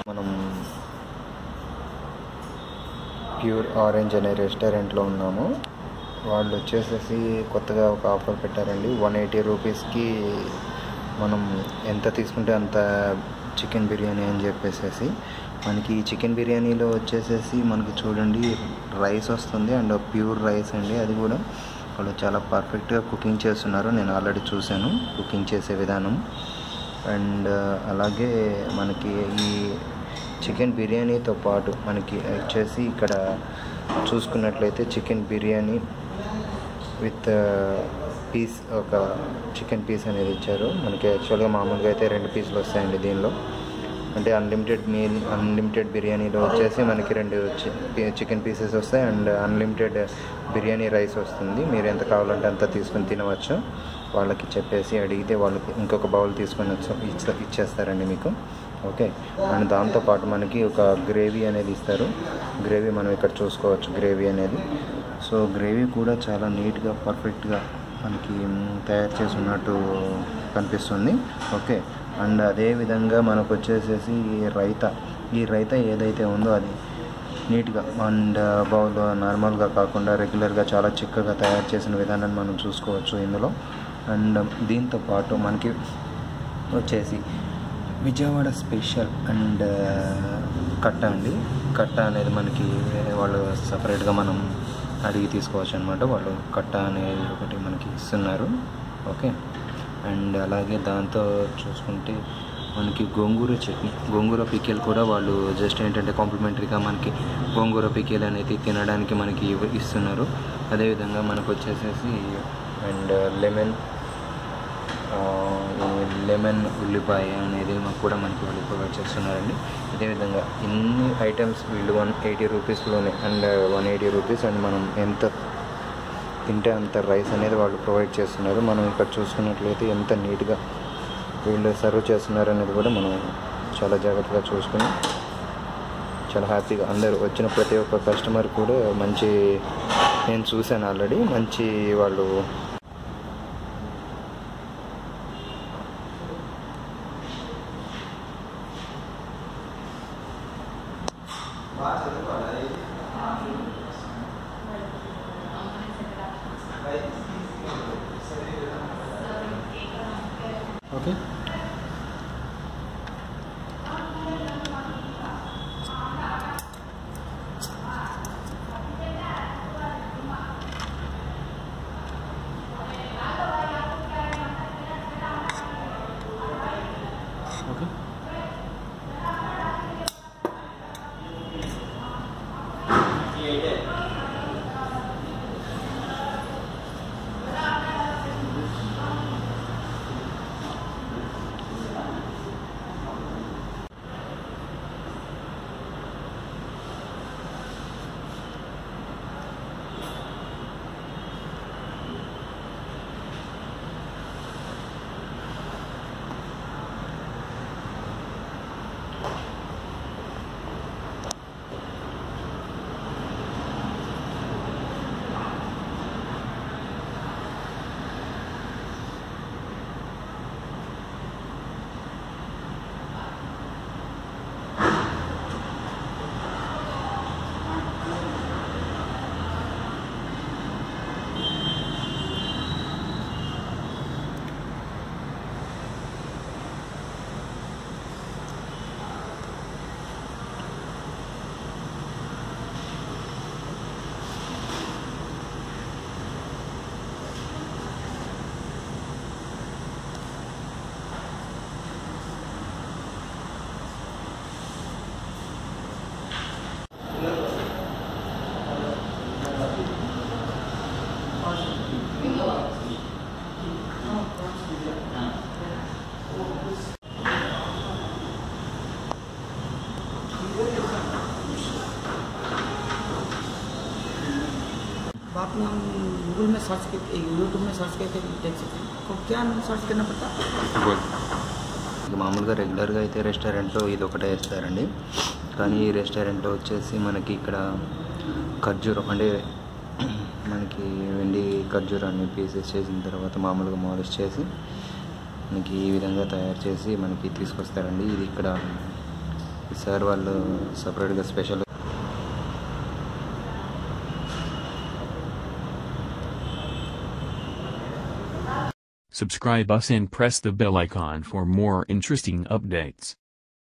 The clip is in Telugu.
మనం ప్యూర్ ఆరెంజ్ అనే రెస్టారెంట్లో ఉన్నాము. వాళ్ళు వచ్చేసేసి కొత్తగా ఒక ఆఫర్ పెట్టారండి. 180 రూపీస్కి మనం ఎంత తీసుకుంటే అంత చికెన్ బిర్యానీ అని చెప్పేసి మనకి చికెన్ బిర్యానీలో వచ్చేసేసి మనకి చూడండి రైస్ వస్తుంది అండ్ ప్యూర్ రైస్ అండి. అది కూడా వాళ్ళు చాలా పర్ఫెక్ట్గా కుకింగ్ చేస్తున్నారు. నేను ఆల్రెడీ చూశాను కుకింగ్ చేసే విధానం. అండ్ అలాగే మనకి ఈ చికెన్ బిర్యానీతో పాటు మనకి వచ్చేసి ఇక్కడ చూసుకున్నట్లయితే చికెన్ బిర్యానీ విత్ పీస్, ఒక చికెన్ పీస్ అనేది ఇచ్చారు మనకి. యాక్చువల్గా మామూలుగా అయితే 2 పీసులు వస్తాయండి దీనిలో. అంటే అన్లిమిటెడ్ మీల్, అన్లిమిటెడ్ బిర్యానీలో వచ్చేసి మనకి 2 చికెన్ పీసెస్ వస్తాయి అండ్ అన్లిమిటెడ్ బిర్యానీ రైస్ వస్తుంది. మీరు ఎంత కావాలంటే అంత తీసుకొని తినవచ్చు. వాళ్ళకి చెప్పేసి అడిగితే వాళ్ళకి ఇంకొక బౌల్ తీసుకొని ఇచ్చేస్తారండి మీకు. ఓకే. అండ్ దాంతోపాటు మనకి ఒక గ్రేవీ అనేది ఇస్తారు. గ్రేవీ మనం ఇక్కడ చూసుకోవచ్చు గ్రేవీ అనేది. సో గ్రేవీ కూడా చాలా నీట్గా పర్ఫెక్ట్గా మనకి తయారు చేసి ఉన్నట్టు కనిపిస్తుంది. ఓకే. అండ్ అదేవిధంగా మనకు వచ్చేసేసి ఈ రైతా ఏదైతే ఉందో అది నీట్గా అండ్ బౌల్ నార్మల్గా కాకుండా రెగ్యులర్గా చాలా చిక్కగా తయారు చేసిన విధానాన్ని మనం చూసుకోవచ్చు ఇందులో. అండ్ దీంతో పాటు మనకి వచ్చేసి విజయవాడ స్పెషల్ అండ్ కట్ట అండి. కట్ట అనేది మనకి వాళ్ళు సపరేట్గా మనం అడిగి తీసుకోవచ్చు అనమాట. వాళ్ళు కట్ట అనేది ఒకటి మనకి ఇస్తున్నారు. ఓకే. అండ్ అలాగే దాంతో చూసుకుంటే మనకి గోంగూర చట్నీ, గోంగూర పికిల్ కూడా వాళ్ళు జస్ట్ ఏంటంటే కాంప్లిమెంటరీగా మనకి గోంగూర పికిల్ అనేది తినడానికి మనకి ఇస్తున్నారు. అదేవిధంగా మనకు వచ్చేసేసి అండ్ లెమన్ ఉల్లిపాయ అనేది కూడా మనకి వాళ్ళు ప్రొవైడ్ చేస్తున్నారండి. అదేవిధంగా ఇన్ని ఐటమ్స్ వీళ్ళు 180 రూపీస్లోనే అండ్ 180 రూపీస్ అండ్ మనం ఎంత తింటే అంత రైస్ అనేది వాళ్ళు ప్రొవైడ్ చేస్తున్నారు. మనం ఇక్కడ చూసుకున్నట్లయితే ఎంత నీట్గా వీళ్ళు సర్వ్ చేస్తున్నారు అనేది కూడా మనం చాలా జాగ్రత్తగా చూసుకుని చాలా హ్యాపీగా అందరూ వచ్చిన ప్రతి ఒక్క కస్టమర్ కూడా మంచి, నేను చూశాను ఆల్రెడీ, మంచి వాళ్ళు ఓకే. आपने हम गूगल में सर्च करके यूट्यूब में सर्च करके देख सकते हैं। तो क्या सर्च करना पड़ता है? మామూలుగా రెగ్యులర్గా అయితే రెస్టారెంట్లో ఇది ఒకటే వేస్తారండి, కానీ ఈ రెస్టారెంట్లో వచ్చేసి మనకి ఇక్కడ ఖర్జూరం అంటే మనకి వెండి ఖర్జూరాన్ని పీసెస్ చేసిన తర్వాత మామూలుగా మాలిష్ చేసి మనకి ఈ విధంగా తయారు చేసి మనకి తీసుకొస్తారండి. ఇది ఇక్కడ సార్ వాళ్ళు సపరేట్గా special. Subscribe us and press the bell icon for more interesting updates.